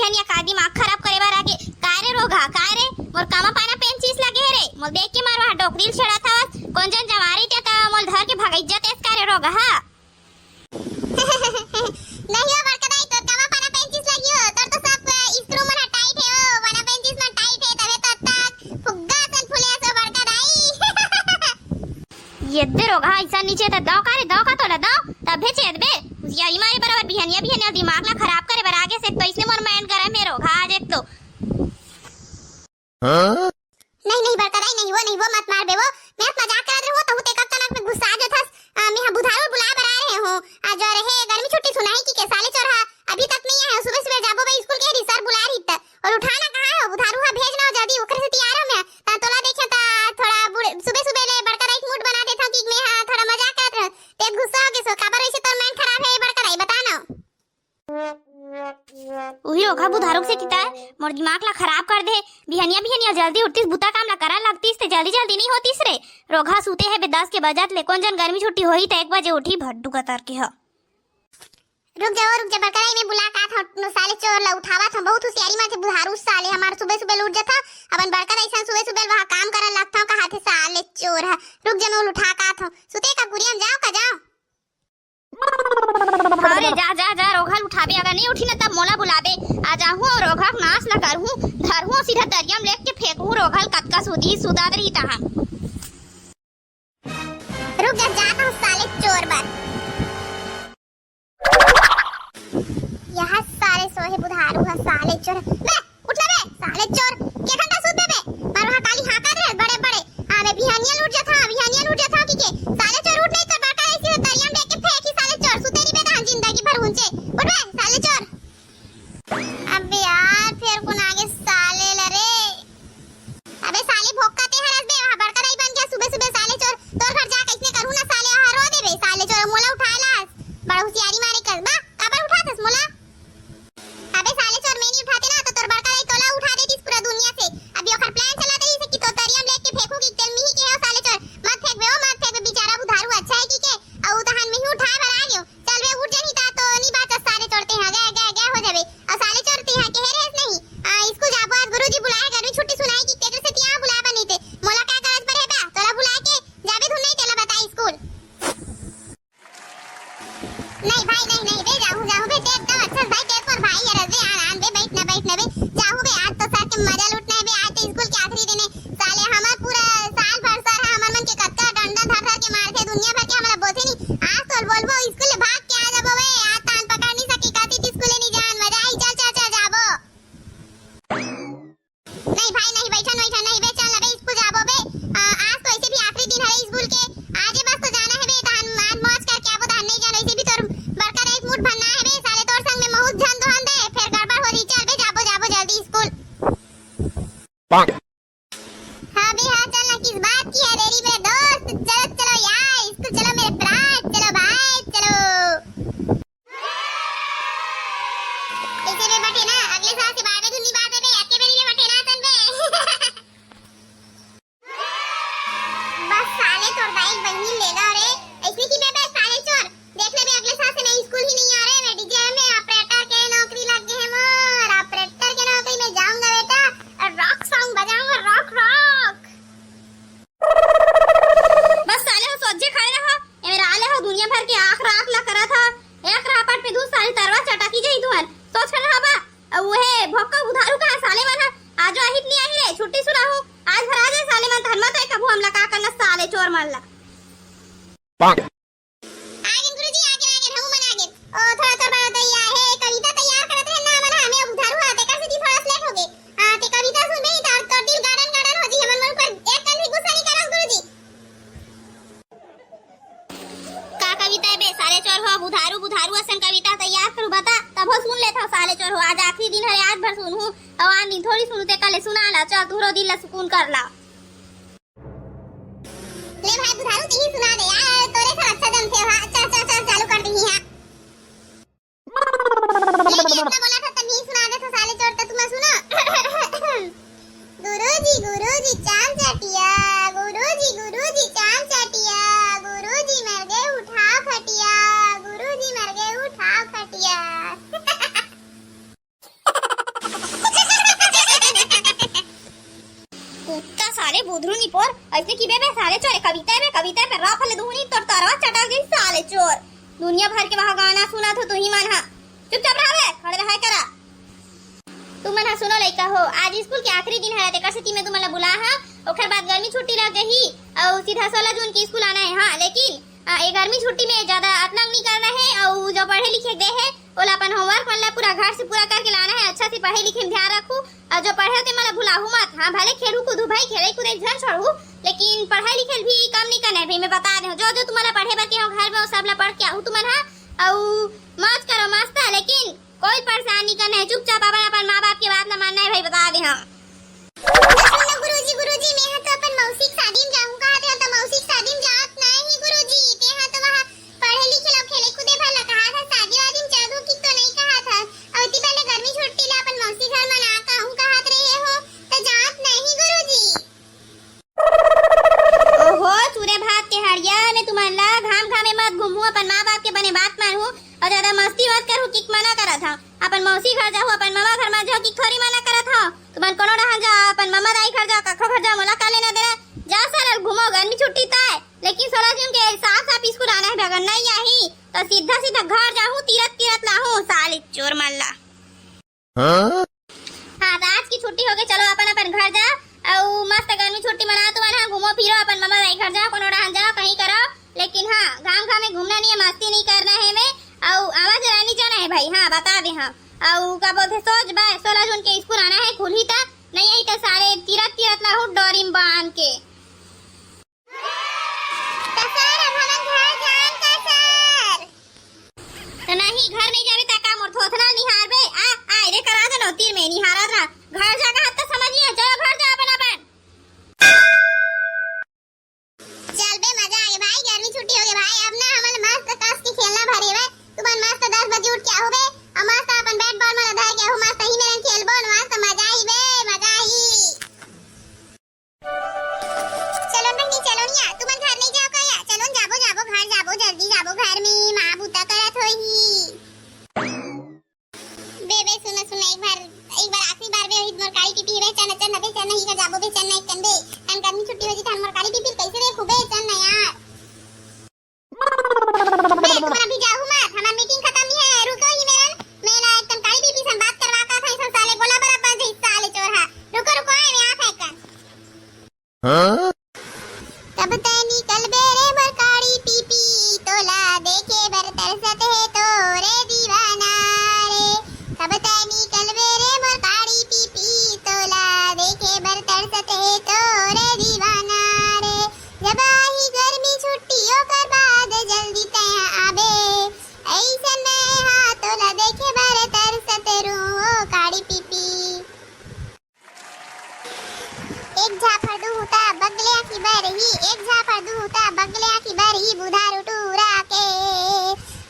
बिहानिया का दिमाग खराब करे बार आके काय रे रोगा काय रे मोर कामा पाना पेंचिस लगे रे मोल देख के मारवा डोकरील छड़ा था कोन जन जवारी ते का मोल धर के भगाई जते काय रे रोगा हा नहीं हो बड़का दाई तो कामा पाना पेंचिस लगी हो तर तो सब स्क्रू मन टाइट है ओ पाना पेंचिस मन टाइट है तबे तो तक फुग्गा सन फुले सो बड़का दाई येदे रोगा ऐसा नीचे त दाव का तो दाव तब भेजे दे या इमारे बराबर बिहानिया दिमाग ला खराब करे बर आगे से तो इसने मोर माइंड करे मेरो घा जे तो नहीं बड़का दाई नहीं वो मत मार बे वो मैं मजाक कर रही हूं तो ते कब तक में गुस्सा जो था मैं बुधारू बुला बर आ रहे हूं आज आ रहे गर्मी छुट्टी सुनाई कि साले चोरहा अभी तक नहीं आया सुबह जाबो भाई स्कूल के सर बुला रही त और उठाना कहां है बुधारू हा भेजना हो जल्दी ओकरे से तैयार हो मैं ता तोला देखे ता थोड़ा सुबह ले बड़का दाई मूड बना देता कि मैं हां थोड़ा मजाक कर रहा ते गुस्सा हो गए सो खबर ऐसे तो माइंड खराब है बड़का दाई बता ना उही रोगा बुधारू से किता मोर दिमाग ला खराब कर दे बिहानिया जल्दी उठतीस बुता काम ला करा लगतीस ते जल्दी नहीं होतीस रे रोगा सूते है बे 10 के बजत ले कोन जन गर्मी छुट्टी होई त 1 बजे उठी भड्डू कतर के ह रुक जा बड़का दाई मैं बुला का था नो साले चोर ला उठावा था बहुत होशियारी में से बुधारू साले हमार सुबह उठ जाता अपन बड़का दाई सन सुबह वहां काम करा लगता का हाथे साले चोर है रुक जा मैं उठा का था सुते का गुरियम जाओ का जाओ अरे जा रोघल उठाबे अगर नहीं उठी ना तब मोला बुलाबे आ जाहूं और रोघा नाश न करहूं धरहूं सीधा दरिया में लेके फेंकहूं रोघल कतका सुदी सुदाद रही तहां रुक जा जाता हूं साले चोर बर यहां साले सोहे बुधारू है साले चोर बे उठ ले बे साले चोर के घंटा सूत बे मार वहां काली हाका दे बड़े आ मैं बिहानिया लूट जा था कि के साले चोर उठ नहीं तो बाका ऐसे दरिया में लेके फेंकी साले चोर सुतेरी बे धान जिंदगी भर हुंचे उठ बे साले चोर अबे यार फिर कौन आगे साले लरे अबे साले भोकाते हरस बे वहां बड़का दाई बन गया सुबह साले चोर तोर घर जा कैसे करू ना साले हरो दे बे साले चोर मोला उठालास बड़ा होशियारी मारे कर बा काबर उठातस मोला अबे साले चोर मैं नहीं उठाते ना तो तोर बड़का दाई तोला उठा देतीस पूरा दुनिया से अभी ओखर प्लान चला रही से कि तो दरिया में लेके फेंकू कि तेल मिही के हो साले चोर मत फेंक बे बेचारा बुधारू अच्छा है कि के औ तहन में ही उठाए बर आ गयो चल बे उठ जही ता तो नी बात सारे चोरते हैं गया हो जाबे और साले चोरते हैं के हेरेस नहीं स्कूल जाबो आज गुरुजी बुलाए गर्मी छुट्टी सुनाई कि तेरे से तिया बुला बनीते मोला का गरज पर है बा तोला बुला के जाबे धुन नहीं तेला बता स्कूल नहीं भाई नहीं बे जाहू बे ते एकदम अच्छा भाई ते पर भाई यार बे आराम बे बैठ ना बे जाहू बे आज तो सर के मजा लूटना है बे आज तो स्कूल के आखिरी दिन है साले हमार पूरा साल भर सर हमर मन के कत्ता डंडा धर के मार के दुनिया भर के हमरा बोलते नहीं आज तो बोलबो स्कूल भाग के आ जाबो बे आज तान पकड़ नहीं सकी काती स्कूल नहीं जान मजा आई चल जाबो नहीं भाई नहीं बैठा नहीं बे चल बे स्कूल जाबो बे आज तो ऐसे भी आखिरी दिन है स्कूल के आज बस तो जाना है बे धान आज मौज करके आबो धान नहीं जाना ऐसे भी तोर बड़का एक मूड भरना है बे साले तोर संग में बहुत झन दोहन दे फिर गड़बड़ हो रही चल बे जाबो जल्दी स्कूल हां बे हां चल ना किस बात की है रेडी मेरे दोस्त चलो यार स्कूल चलो मेरे प्राण चलो भाई चलो ऐसे में बटे ना अगले साल से बाबे धुनी बात है बे अके बेरी में बटे ना तन बे बस साले तोर बाइक बहिनी ले ला रे ऐसे की बे साले चोर देख ले बे अगले साल से मैं स्कूल ही नहीं आ रहे मैं डीजे में ऑपरेटर के नौकरी लग गई है मोर ऑपरेटर के नौकरी में जाऊंगा बेटा और रॉक सॉन्ग बजाऊंगा रॉक बस साले हो सोचे खड़े रहो ए मेरा आले हो दुनिया भर के आंख राख ला करा था एक रापट पे दूस साली तरवा चटाकी जई दुहन सोच खड़े हो बा ओहे भोका उधारू का साले मन आज आहित नहीं आही रे छुट्टी सुना हूं आज भरा दे साले मन धनमा तो कबू हमला का करना साले चोर मारला आगे गुरुजी आगे हम मन आगे ओ थोड़ा बड़ा तैयार है कविता तैयार करत है ना मन हमें उधारू आते का से थोड़ा लेट हो गए ते कविता सुन में तो दिल गार्डन हो जी हमन मन पर एक कल भी गुस्सा नहीं करो गुरुजी का कविता है बे साले चोर हो बुधारू असन कविता तैयार करू बता तब हो सुन लेता साले चोर हो आज आखिरी दिन है आज भर सुनहूं और आज दिन थोड़ी सुनते कल सुना ला चल तू रो दिल ला सुकून कर ला ले भाई बुधारू ती सुना दे यार तोरे से अच्छा जम थे चल चालू कर दी हां ये बोला था तभी सुना दे तो साले चोर तो तुम्हें सुनो गुरुजी चांद चटिया गुरुजी चांद चटिया गुरुजी मर गए उठा खटिया गुरुजी मर गए उठा खटिया अरे बुधरू नी पोर ऐसे की बे साले चोर कविता पे राफल दूनी तोर तारा चटा गई साले चोर दुनिया भर के वहां गाना सुना तो तू ही मन हा चुपचाप रह बे खड़े रहा करा तू मन हा सुनो लइका हो आज स्कूल के आखिरी दिन है तेकर सेती में तू मला बुला हा ओकर बाद गर्मी छुट्टी लग गई और सीधा 16 जून की स्कूल आना है हां लेकिन ये गर्मी छुट्टी में ज्यादा अतलंग नहीं करना है और जो पढ़े लिखे गए हैं ओला अपन होमवर्क वाला पूरा घर से पूरा करके लाना है अच्छा से पढ़े लिखे में ध्यान रखू और जो पढ़े ते मला भुलाहू मत हां भले खेलू कूदू भाई खेले कूदे ध्यान छोड़ू लेकिन पढ़ाई लिखे भी काम नहीं करना है भाई मैं बता दे जो तुम्हारा पढ़े बर के हो घर में वो सब ला पढ़ के आऊ तुम्हारा और मौज करो मस्त है लेकिन कोई परेशानी करना है चुपचाप अपन मां बाप की बात ना मानना है भाई बता दे हां गुरुजी मैं तो अपन मौसी की शादी में जाऊं कहा थे तो मौसी की शादी में जात नहीं गुरुजी ते हां तो वहां पढ़े लिखे लोग खेले कूदे भला कहा था शादी वादी में चल दो कि तो नहीं कहा था और इतनी पहले गर्मी छुट्टी ला अपन मौसी घर मना कहूं कहा रहे हो तो जात नहीं गुरुजी ओहो चूरे भात के हड़िया ने तुम्हारा घाम घामे मत घूमू अपन मां बाप के बने बात मानू और ज्यादा मस्ती मत करू किक मना करा था अपन मौसी घर जाओ अपन मामा घर में जाओ कि थोड़ी मना करा था तुमन कोनो रहा जा अपन मामा दाई घर जा कखो घर जा मोला का लेना दे जा सर घूमो गर्मी छुट्टी ताए लेकिन 16 जून के साथ साथ स्कूल आना है अगर नहीं आई तो सीधा सीधा घर जाऊं तीरथ लाहूं साले चोर मल्ला हां तो आज की छुट्टी हो गई चलो अपन अपन घर जा और मस्त गर्मी छुट्टी मना तो वहां घूमो फिरो अपन मामा दाई घर जा कोनो रहा जा कहीं करो लेकिन हां गांव गांव में घूमना नहीं है मस्ती नहीं करना है मैं और आवाज रानी जाना है भाई हां बता दे हां और का बोलते सोच बा 16 जून के स्कूल आना है खुली था नहीं आई तो सारे तीरथ लाहू डोरीम बांध के सर अब हम घर जान का सर तो नहीं घर नहीं जावे ता का मोर थोथना निहार बे आ रे करा दे नो तीर में निहारा था घर जाकर हाथ तो समझिए चलो घर जा अपन चल बे मजा आ गया भाई गर्मी छुट्टी हो गई भाई अब ना हमन मस्त कस के खेलना भरे बे तुमन मस्त 10 बजे उठ के आओ बे मस्त अपन बैट बॉल में धर के हो मस्त ही मेरन खेलबो मस्त मजा आई बे मजा आई चलो बंदी चलो निया तुमन घर नहीं जाओ का या चलो जाबो घर जाबो जल्दी जाबो घर में मां बूता करत होई बे सुना एक बार आखिरी बार बे मोर काली टिपी बे चन बे चन ही का जाबो बे चन नहीं कन बे कन गर्मी छुट्टी हो जी थान मोर काली टिपी कैसे रे खूबे चन ना यार बे तुम अभी जाओ मत हमार मीटिंग खत्म ही है रुको ही मेरन मेरा एकदम काली बीबी से बात करवा का था इस साले गोला बराबर से साले चोर है रुको आए मैं आ फेंकन हां तब तैनी कल बेरे मोर काली पीपी तोला देखे बर तरसत है तोरे दीवाना रे तब तैनी कल बेरे मोर काली पीपी तोला देखे बर तरसत है तोरे दीवाना रे जब आई गर्मी छुट्टियों कर बाद जल्दी तय आबे ऐसे मैं हां तोला देखे बर तरसत रू ओ काली पीपी एक झाफड़ू होता बगले की बरही एक झाफड़ू होता बगले की बरही बुधारू टूरा के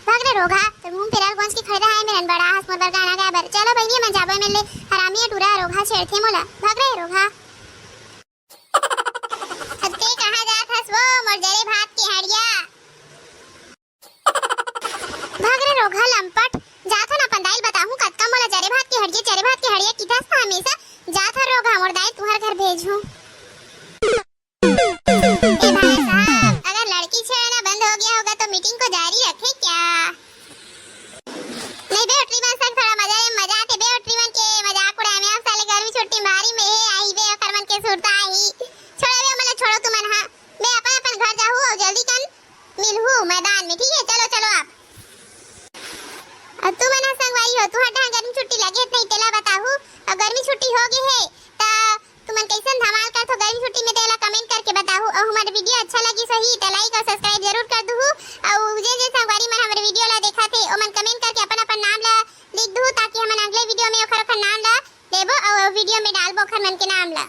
भाग रे रोगा तो घूम फिर कौन की खरीदा है मेरन बड़ा हंस मत गाना गा बर चलो भई मैं जाबे में ले हरामी टूरा रोगा छेड़थे मोला भाग रे रोगा हत्ते कहां जात हस वो मोर जरे भात की हड़िया भाग रे रोगा लंपट जात न अपन दाई बताहूं कतका मोला जरे भात की हड़िया किधर था हमेशा जात हर रोगा मोर दाई तुम्हारे घर भेजूं ए भाई साहब अगर लड़की छेड़ना बंद हो गया होगा तो मीटिंग को जारी रखें क्या नहीं बे ट्रीवन संग थोड़ा मजा आते बे ट्रीवन के मजाक उड़ाए में आप साले गर्मी छुट्टी मारी में आई बे करमन के सुरता आई छोड़ो बे मतलब छोड़ो तुमन हां मैं अपन घर जाऊं और जल्दी कन मिलहू मैदान में ठीक है चलो अब तुम ना संगवाई हो तू हटा गर्मी छुट्टी लगे नहीं तेला बताहू अब गर्मी छुट्टी हो गई है ता तुमन कैसन धमाल कर तो गर्मी छुट्टी में तेला कमेंट करके बताहू और हमारा वीडियो अच्छा लगी सही तो लाइक और सब्सक्राइब जरूर कर दहू और जे संगवारी मन हमारे वीडियो ला देखा थे ओ मन कमेंट करके अपन नाम ला लिख दहू ताकि हम अगले वीडियो में ओखर नाम ला देबो और वीडियो में डालबो ओखर मन के नाम ला।